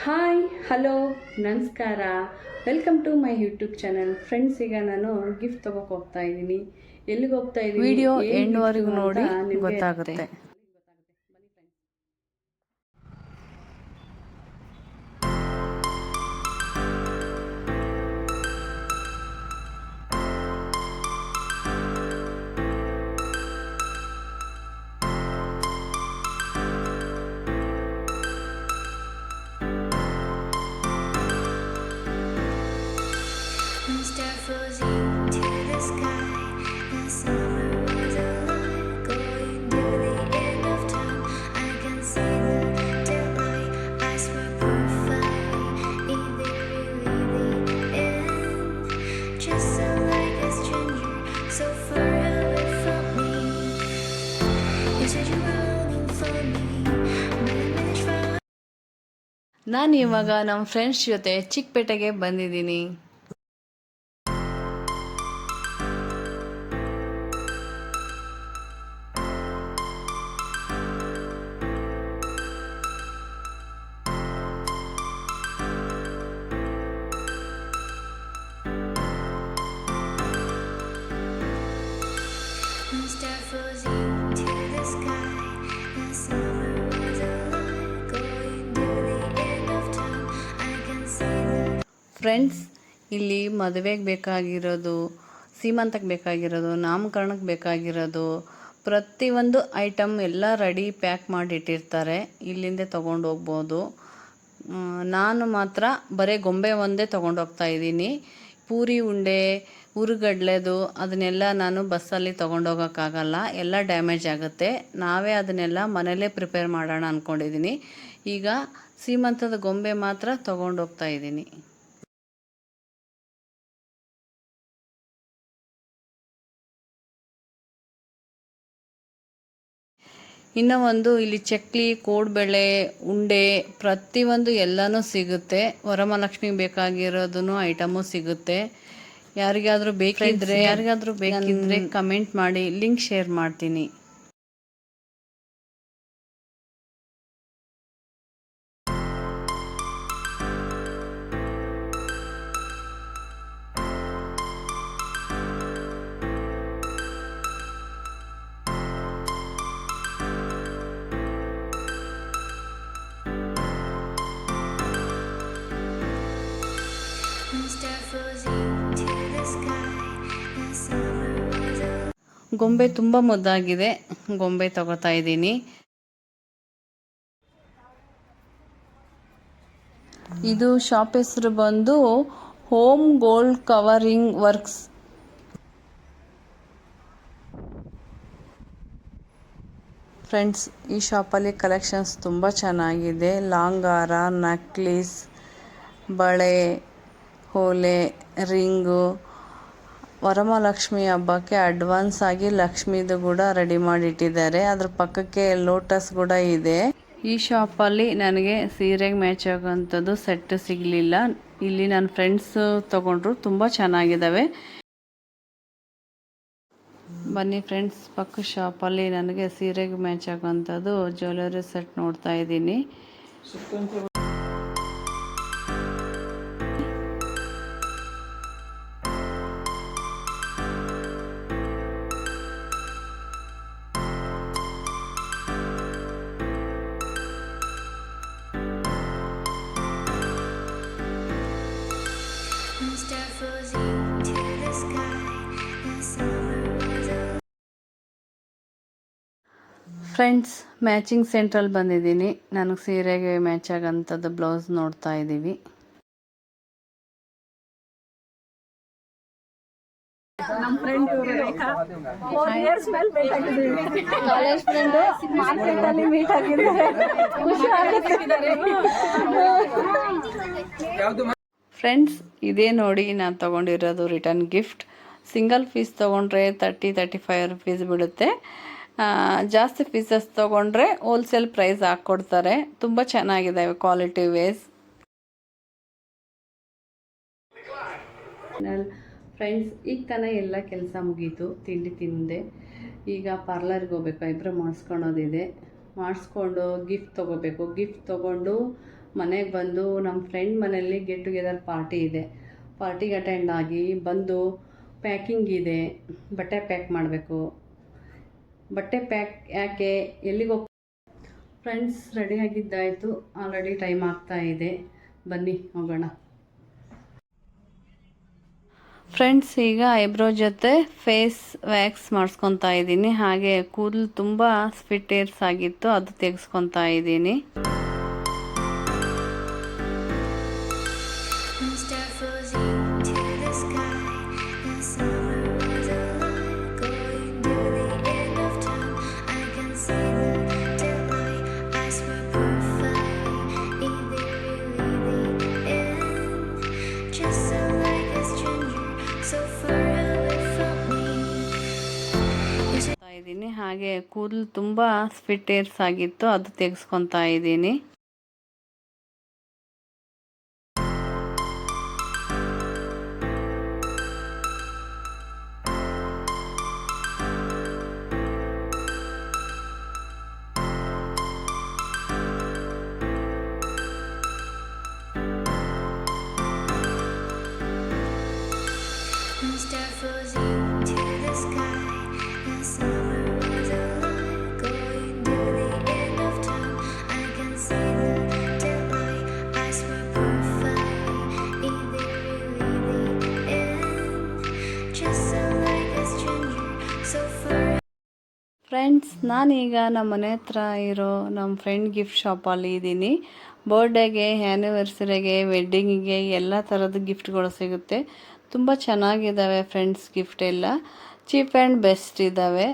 Hi hello ನಮಸ್ಕಾರ, welcome to my YouTube channel. Friends, ಈಗ ನಾನು ಗಿಫ್ಟ್ ತೊಗೋಕೆ ಹೋಗ್ತಾ ಇದ್ದೀನಿ. ಎಲ್ಲಿಗೆ ಹೋಗ್ತಾ ಇದ್ದೀನಿ, ವಿಡಿಯೋ ಏನು ಎಂಡ್ವರೆಗೂ ಗಿಫ್ಟು ಅಂತ ನೋಡಿ ನಿಮಗೆ ಗೊತ್ತಾಗುತ್ತೆ. Star flows into the sky. The summer was alive, going to the end of time. I can see the daylight. Eyes were perfect, either really the end. Just so like a stranger, so far away from me. You said you were longing for me, but I managed far. ನಾನು ಇವಾಗ ನಮ್ಮ friends ಜೊತೆ ಚಿಕ್ಕಪೇಟೆಗೆ ಬಂದಿದ್ದೀನಿ. Star flows into the sky. The summer was alive, going to the end of time. I can see the friends, ಇಲ್ಲಿ ಮದುವೆಗೆ ಬೇಕಾಗಿರೋದು, ಸೀಮಂತಕ್ಕೆ ಬೇಕಾಗಿರೋದು, ನಾಮಕರಣಕ್ಕೆ ಬೇಕಾಗಿರೋದು ಪ್ರತಿಯೊಂದು ಐಟಮ್ ಎಲ್ಲ ರೆಡಿ ಪ್ಯಾಕ್ ಮಾಡಿ ಇಟ್ಟಿರ್ತಾರೆ. ಇಲ್ಲಿಂದ ತೊಗೊಂಡು ಹೋಗ್ಬೋದು. ನಾನು ಮಾತ್ರ ಬರೀ ಗೊಂಬೆ ಒಂದೇ ತೊಗೊಂಡು ಹೋಗ್ತಾ ಇದ್ದೀನಿ. ಪೂರಿ ಉಂಡೆ, ಹುರುಗಡ್ಲೆದು ಅದನ್ನೆಲ್ಲ ನಾನು ಬಸ್ಸಲ್ಲಿ ತೊಗೊಂಡೋಗೋಕ್ಕಾಗಲ್ಲ, ಎಲ್ಲ ಡ್ಯಾಮೇಜ್ ಆಗುತ್ತೆ. ನಾವೇ ಅದನ್ನೆಲ್ಲ ಮನೇಲೇ ಪ್ರಿಪೇರ್ ಮಾಡೋಣ ಅಂದ್ಕೊಂಡಿದ್ದೀನಿ. ಈಗ ಸೀಮಂತದ ಗೊಂಬೆ ಮಾತ್ರ ತೊಗೊಂಡು ಹೋಗ್ತಾ ಇದ್ದೀನಿ. ಇನ್ನೂ ಒಂದು, ಇಲ್ಲಿ ಚಕ್ಲಿ, ಕೋಡ್ಬಳೆ, ಉಂಡೆ ಪ್ರತಿಯೊಂದು ಎಲ್ಲನೂ ಸಿಗುತ್ತೆ. ವರಮಹಾಲಕ್ಷ್ಮಿಗೆ ಬೇಕಾಗಿರೋದೂ ಐಟಮು ಸಿಗುತ್ತೆ. ಯಾರಿಗಾದರೂ ಬೇಕಿದ್ರೆ ಕಮೆಂಟ್ ಮಾಡಿ, ಲಿಂಕ್ ಶೇರ್ ಮಾಡ್ತೀನಿ. star flows into the sky. The summer was alive. ಗೊಂಬೆ ತುಂಬ ಮುದ್ದಾಗಿದೆ, ಗೊಂಬೆ ತಗೋತಾ ಇದ್ದೀನಿ. ಇದು ಶಾಪ್ ಹೆಸರು ಬಂದು home gold covering works. Friends, ಈ ಶಾಪಲ್ಲಿ ಕಲೆಕ್ಷನ್ಸ್ ತುಂಬ ಚೆನ್ನಾಗಿದೆ. ಲಾಂಗ್ ಹಾರ, ನಕ್ಲೀಸ್, ಬಳೆ, ಓಲೆ, ರಿಂಗು. ವರಮಹಾಲಕ್ಷ್ಮಿ ಹಬ್ಬಕ್ಕೆ ಅಡ್ವಾನ್ಸ್ ಆಗಿ ಲಕ್ಷ್ಮೀದು ಕೂಡ ರೆಡಿ ಮಾಡಿಟ್ಟಿದ್ದಾರೆ. ಅದ್ರ ಪಕ್ಕಕ್ಕೆ ಲೋಟಸ್ ಕೂಡ ಇದೆ. ಈ ಶಾಪಲ್ಲಿ ನನಗೆ ಸೀರೆಗೆ ಮ್ಯಾಚ್ ಆಗೋವಂಥದ್ದು ಸೆಟ್ ಸಿಗಲಿಲ್ಲ. ಇಲ್ಲಿ ನನ್ನ ಫ್ರೆಂಡ್ಸ್ ತೊಗೊಂಡ್ರು, ತುಂಬ ಚೆನ್ನಾಗಿದ್ದಾವೆ. ಬನ್ನಿ ಫ್ರೆಂಡ್ಸ್, ಪಕ್ಕ ಶಾಪಲ್ಲಿ ನನಗೆ ಸೀರೆಗೆ ಮ್ಯಾಚ್ ಆಗೋವಂಥದ್ದು ಜ್ಯುವೆಲರಿ ಸೆಟ್ ನೋಡ್ತಾ ಇದ್ದೀನಿ. Star flows into the sky. The summer was alive. Friends, ಮ್ಯಾಚಿಂಗ್ ಸೆಂಟ್ರಲ್ಲಿ ಬಂದಿದ್ದೀನಿ. ನನಗೆ ಸೀರೆಗೆ ಮ್ಯಾಚ್ ಆಗೋಂಥದ್ದು ಬ್ಲೌಸ್ ನೋಡ್ತಾ ಇದ್ದೀವಿ. ನಮ್ಮ ಫ್ರೆಂಡ್ ರೇಖಾ 4 ಇಯರ್ಸ್ ಮೇಲೆ ಮೀಟ್ ಆಗಿದ್ದೀವಿ. ಕಾಲೇಜ್ ಫ್ರೆಂಡು ಮಾರ್ಕೆಟಲ್ಲಿ ಮೀಟ್ ಆಗಿದ್ದಾರೆ. ಖುಷಿ ಆಗುತ್ತೆ. ಫ್ರೆಂಡ್ಸ್, ಇದೇ ನೋಡಿ ನಾನು ತೊಗೊಂಡಿರೋದು ರಿಟರ್ನ್ ಗಿಫ್ಟ್. ಸಿಂಗಲ್ ಪೀಸ್ ತೊಗೊಂಡ್ರೆ 30-35 ರುಪೀಸ್ ಬೀಳುತ್ತೆ. ಜಾಸ್ತಿ ಪೀಸಸ್ ತೊಗೊಂಡ್ರೆ ಹೋಲ್ಸೇಲ್ ಪ್ರೈಸ್ ಹಾಕ್ಕೊಡ್ತಾರೆ. ತುಂಬ ಚೆನ್ನಾಗಿದ್ದಾವೆ ಕ್ವಾಲಿಟಿ ವೇಸ್. ಫ್ರೆಂಡ್ಸ್, ಈಗ ತಾನೇ ಎಲ್ಲ ಕೆಲಸ ಮುಗೀತು, ತಿಂಡಿ ತಿಂದೆ. ಈಗ ಪಾರ್ಲರ್ಗೆ ಹೋಗ್ಬೇಕು, ಐಬ್ರೋ ಮಾಡಿಸ್ಕೊಳೋದಿದೆ. ಮಾಡಿಸ್ಕೊಂಡು ಗಿಫ್ಟ್ ತೊಗೋಬೇಕು. ಗಿಫ್ಟ್ ತೊಗೊಂಡು ಮನೆಗೆ ಬಂದು ನಮ್ಮ ಫ್ರೆಂಡ್ ಮನೆಯಲ್ಲಿ ಗೆಟ್ ಟುಗೆದರ್ ಪಾರ್ಟಿ ಇದೆ. ಪಾರ್ಟಿಗೆ ಅಟೆಂಡ್ ಆಗಿ ಬಂದು ಪ್ಯಾಕಿಂಗ್ ಇದೆ, ಬಟ್ಟೆ ಪ್ಯಾಕ್ ಮಾಡಬೇಕು. ಬಟ್ಟೆ ಪ್ಯಾಕ್ ಯಾಕೆ, ಎಲ್ಲಿಗೆ ಹೋಗಿ ಫ್ರೆಂಡ್ಸ್ ರೆಡಿಯಾಗಿದ್ದಾಯಿತು. ಆಲ್ರೆಡಿ ಟೈಮ್ ಆಗ್ತಾ ಇದೆ, ಬನ್ನಿ ಹೋಗೋಣ. ಫ್ರೆಂಡ್ಸ್, ಈಗ ಐಬ್ರೋ ಜೊತೆ ಫೇಸ್ ವ್ಯಾಕ್ಸ್ ಮಾಡಿಸ್ಕೊತಾ ಇದ್ದೀನಿ. ಹಾಗೆ ಕೂದಲು ತುಂಬ ಸ್ಪಿಟ್ ಏರ್ಸ್ ಆಗಿತ್ತು, ಅದು ತೆಗೆಸ್ಕೊತಾ ಇದ್ದೀನಿ. Start floating to the sky. The summer was alive, going to the end of time. I can see the daylight. Eyes were perfect. Is it really the end? Just so like a stranger, so far away from me. ಇದ್ದೀನಿ. ಹಾಗೆ ಕೂದಲು ತುಂಬ spit ಏರ್ಸ್ ಆಗಿತ್ತು, ಅದು ತೆಗೆಸ್ಕೊತಾ ಇದ್ದೀನಿ. Start floating to the sky. The summer was alive, going to the end of time. I can see the daylight. Eyes were perfect. Is it really the end? Just so like a stranger, so far. Friends, ನಾನೀಗ ನಮ್ಮ ಮನೆ ಹತ್ರ ಇರೋ ನಮ್ಮ friend gift ಶಾಪಲ್ಲಿ ಇದ್ದೀನಿ. ಬರ್ಡೇಗೆ, ಆ್ಯನಿವರ್ಸರಿಗೆ, ವೆಡ್ಡಿಂಗಿಗೆ ಎಲ್ಲ ಥರದ ಗಿಫ್ಟ್ಗಳು ಸಿಗುತ್ತೆ. ತುಂಬ ಚೆನ್ನಾಗಿದ್ದಾವೆ ಫ್ರೆಂಡ್ಸ್. ಗಿಫ್ಟ್ ಎಲ್ಲ ಚೀಪ್ ಆ್ಯಂಡ್ ಬೆಸ್ಟ್ ಇದ್ದಾವೆ.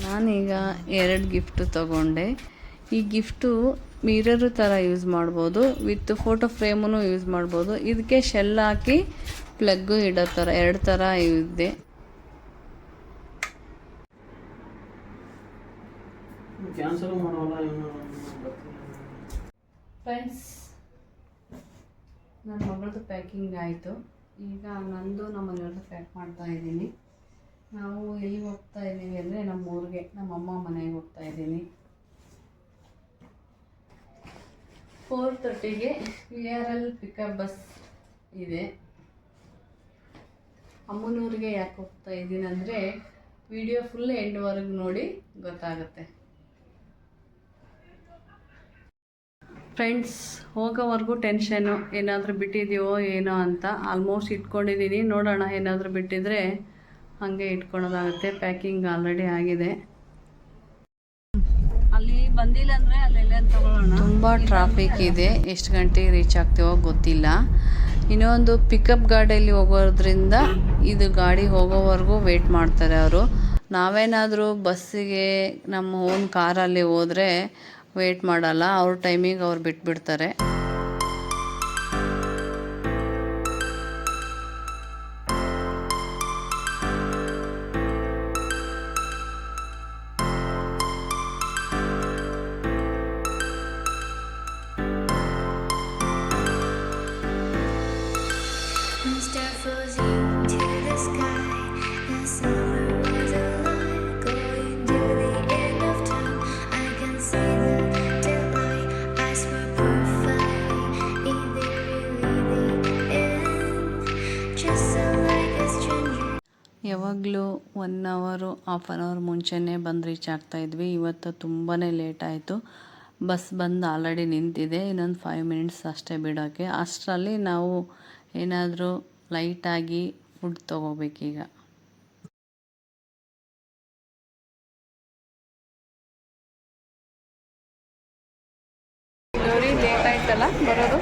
ನಾನೀಗ 2 ಗಿಫ್ಟು ತಗೊಂಡೆ. ಈ ಗಿಫ್ಟು ಮಿರರು ಥರ ಯೂಸ್ ಮಾಡ್ಬೋದು, ವಿತ್ ಫೋಟೋ ಫ್ರೇಮೂ ಯೂಸ್ ಮಾಡ್ಬೋದು. ಇದಕ್ಕೆ ಶೆಲ್ ಹಾಕಿ ಪ್ಲಗ್ಗು ಇಡೋ ಥರ 2 ಥರ ಇದೆ. ಫ್ರೆಂಡ್ಸ್, ನನ್ನ ಮಗಳದ್ದು ಪ್ಯಾಕಿಂಗ್ ಆಯಿತು. ಈಗ ನಂದು ನಮ್ಮ ಮನೆಯವ್ರದ್ದು ಪ್ಯಾಕ್ ಮಾಡ್ತಾ ಇದ್ದೀನಿ. ನಾವು ಎಲ್ಲಿಗೆ ಹೋಗ್ತಾ ಇದ್ದೀವಿ ಅಂದರೆ ನಮ್ಮ ಊರಿಗೆ, ನಮ್ಮ ಅಮ್ಮ ಮನೆಗೆ ಹೋಗ್ತಾ ಇದ್ದೀನಿ. 4:30ಗೆ VRL ಪಿಕಪ್ ಬಸ್ ಇದೆ. ಅಮ್ಮನೂರಿಗೆ ಯಾಕೆ ಹೋಗ್ತಾ ಇದ್ದೀನಿ ಅಂದರೆ ವಿಡಿಯೋ ಫುಲ್ ಎಂಡ್ವರೆಗೆ ನೋಡಿ ಗೊತ್ತಾಗುತ್ತೆ. ಫ್ರೆಂಡ್ಸ್, ಹೋಗೋವರೆಗೂ ಟೆನ್ಷನ್ನು, ಏನಾದರೂ ಬಿಟ್ಟಿದೆಯೋ ಏನೋ ಅಂತ. ಆಲ್ಮೋಸ್ಟ್ ಇಟ್ಕೊಂಡಿದ್ದೀನಿ, ನೋಡೋಣ ಏನಾದರೂ ಬಿಟ್ಟಿದ್ರೆ ಹಾಗೆ ಇಟ್ಕೊಳೋದಾಗುತ್ತೆ. ಪ್ಯಾಕಿಂಗ್ ಆಲ್ರೆಡಿ ಆಗಿದೆ. ಅಲ್ಲಿ ಬಂದಿಲ್ಲ ಅಂದರೆ ಅಲ್ಲೆಲ್ಲ ತಗೊಳ್ಳೋಣ. ತುಂಬ ಟ್ರಾಫಿಕ್ ಇದೆ, ಎಷ್ಟು ಗಂಟೆಗೆ ರೀಚ್ ಆಗ್ತೀವೋ ಗೊತ್ತಿಲ್ಲ. ಇನ್ನೊಂದು ಪಿಕಪ್ ಗಾಡಿಯಲ್ಲಿ ಹೋಗೋದ್ರಿಂದ ಇದು ಗಾಡಿ ಹೋಗೋವರೆಗೂ ವೆಯ್ಟ್ ಮಾಡ್ತಾರೆ ಅವರು. ನಾವೇನಾದರೂ ಬಸ್ಸಿಗೆ ನಮ್ಮ ಓನ್ ಕಾರಲ್ಲಿ ಹೋದರೆ ವೆಯ್ಟ್ ಮಾಡಲ್ಲ, ಅವ್ರ ಟೈಮಿಗೆ ಅವ್ರು ಬಿಟ್ಬಿಡ್ತಾರೆ. Start floating to the sky. The summer was alive, going to the end of time. I can see the daylight. Eyes were perfect. Is it really the end? Just so like a stranger. ಯಾವಾಗಲೂ 1 hour, half an hour ಮುಂಚೆನೇ ಬಂದು reach ಆಗ್ತಾಯಿದ್ವಿ. ಇವತ್ತು ತುಂಬಾ late ಆಯಿತು. Bus ಬಂದು already ನಿಂತಿದೆ, ಇನ್ನೊಂದು 5 minutes ಅಷ್ಟೇ ಬಿಡೋಕ್ಕೆ. ಅಷ್ಟರಲ್ಲಿ ನಾವು ಏನಾದರೂ ಲೈಟಾಗಿ ಫುಡ್ ತೊಗೋಬೇಕೀಗ. ಲೇಟ್ ಆಯ್ತಲ್ಲ ಬರೋದು?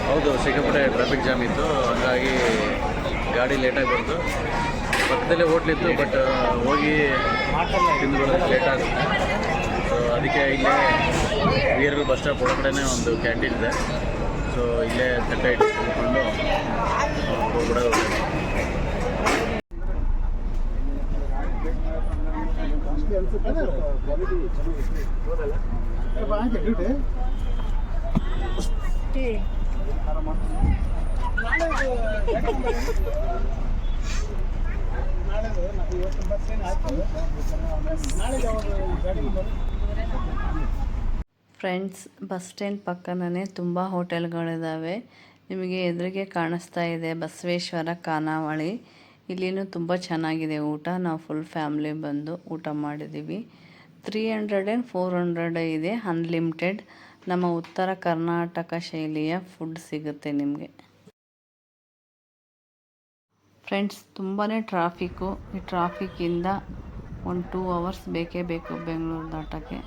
ಹೌದು, ಸಿಕ್ಕಾಪಟ್ಟೆ ಟ್ರಾಫಿಕ್ ಜಾಮ್ ಇತ್ತು, ಹಾಗಾಗಿ ಗಾಡಿ ಲೇಟಾಗಿ ಬಂತು. ಪಕ್ಕದಲ್ಲೇ ಹೋಟ್ಲಿತ್ತು, ಬಟ್ ಹೋಗಿ ತಿಂದು ಬರೋದಕ್ಕೆ ಲೇಟ್ ಆಗುತ್ತೆ. ಸೊ ಅದಕ್ಕೆ ಇಲ್ಲೇ VRL ಬಸ್ ಸ್ಟಾಪ್ ಒಳಗಡೆ ಒಂದು ಕ್ಯಾಂಟೀನ್ ಇದೆ. ಸೊ ಇಲ್ಲೇ ತಟ್ಟೆ ಇಟ್ಕೊಂಡು ಹೋಗ್ಬಿಡೋದು. ಫ್ರೆಂಡ್ಸ್, ಬಸ್ ಸ್ಟ್ಯಾಂಡ್ ಪಕ್ಕನೇ ತುಂಬ ಹೋಟೆಲ್ಗಳಿದ್ದಾವೆ. ನಿಮಗೆ ಎದುರಿಗೆ ಕಾಣಿಸ್ತಾ ಇದೆ ಬಸವೇಶ್ವರ ಖಾನಾವಳಿ. ಇಲ್ಲಿನೂ ತುಂಬ ಚೆನ್ನಾಗಿದೆ ಊಟ. ನಾವು ಫುಲ್ ಫ್ಯಾಮ್ಲಿ ಬಂದು ಊಟ ಮಾಡಿದ್ದೀವಿ. 300 ಆ್ಯಂಡ್ 400 ಇದೆ, ಅನ್ಲಿಮಿಟೆಡ್. ನಮ್ಮ ಉತ್ತರ ಕರ್ನಾಟಕ ಶೈಲಿಯ ಫುಡ್ ಸಿಗುತ್ತೆ ನಿಮಗೆ. ಫ್ರೆಂಡ್ಸ್, ತುಂಬಾ ಟ್ರಾಫಿಕ್ಕು. ಈ ಟ್ರಾಫಿಕ್ಕಿಂದ 1-2 ಅವರ್ಸ್ ಬೇಕೇ ಬೇಕು Bengaluru ದಾಟೋಕ್ಕೆ.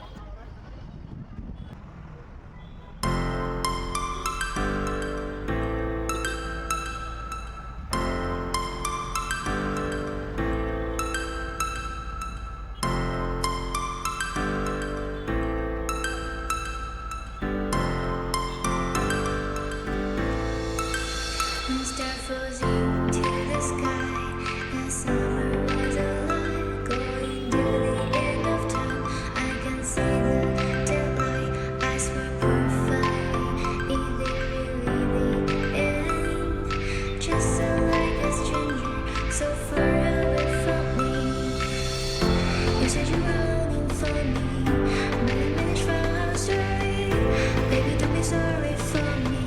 One star falls into the sky. The summer was a lie, going to the end of time. I can see the deadline. Eyes were perfect. Is it really the end? Just so like a stranger, so far away from me. You said you were longing for me, but I managed from our story. Baby, don't be sorry for me,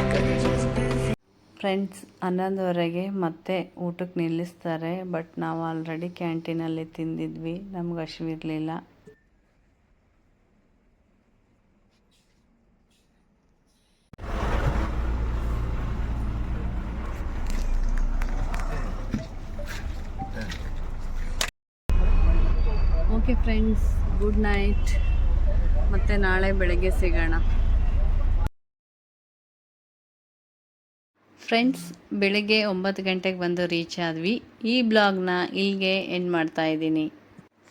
'cause it's just perfect. Friends, 11ವರೆಗೆ ಮತ್ತೆ ಊಟಕ್ಕೆ ನಿಲ್ಲಿಸ್ತಾರೆ. But ನಾವು already ಕ್ಯಾಂಟೀನಲ್ಲಿ ತಿಂದಿದ್ವಿ, ನಮ್ಗೆ ಹಸಿವಿರಲಿಲ್ಲ. Okay friends, good night. ಮತ್ತೆ ನಾಳೆ ಬೆಳಗ್ಗೆ ಸಿಗೋಣ. ಫ್ರೆಂಡ್ಸ್, ಬೆಳಗ್ಗೆ 9 ಗಂಟೆಗೆ ಬಂದು ರೀಚ್ ಆದ್ವಿ. ಈ ಬ್ಲಾಗ್ನ ಇಲ್ಲಿಗೆ ಎಂಡ್ ಮಾಡ್ತಾ ಇದ್ದೀನಿ.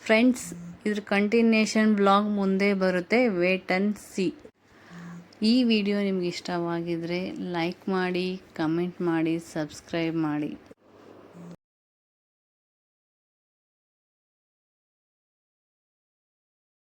ಫ್ರೆಂಡ್ಸ್, ಇದ್ರ ಕಂಟಿನ್ಯೂಷನ್ ಬ್ಲಾಗ್ ಮುಂದೆ ಬರುತ್ತೆ, ವೇಟ್ ಆ್ಯಂಡ್ ಸಿ. ಈ ವಿಡಿಯೋ ನಿಮ್ಗೆ ಇಷ್ಟವಾಗಿದ್ದರೆ ಲೈಕ್ ಮಾಡಿ, ಕಮೆಂಟ್ ಮಾಡಿ, ಸಬ್ಸ್ಕ್ರೈಬ್ ಮಾಡಿ.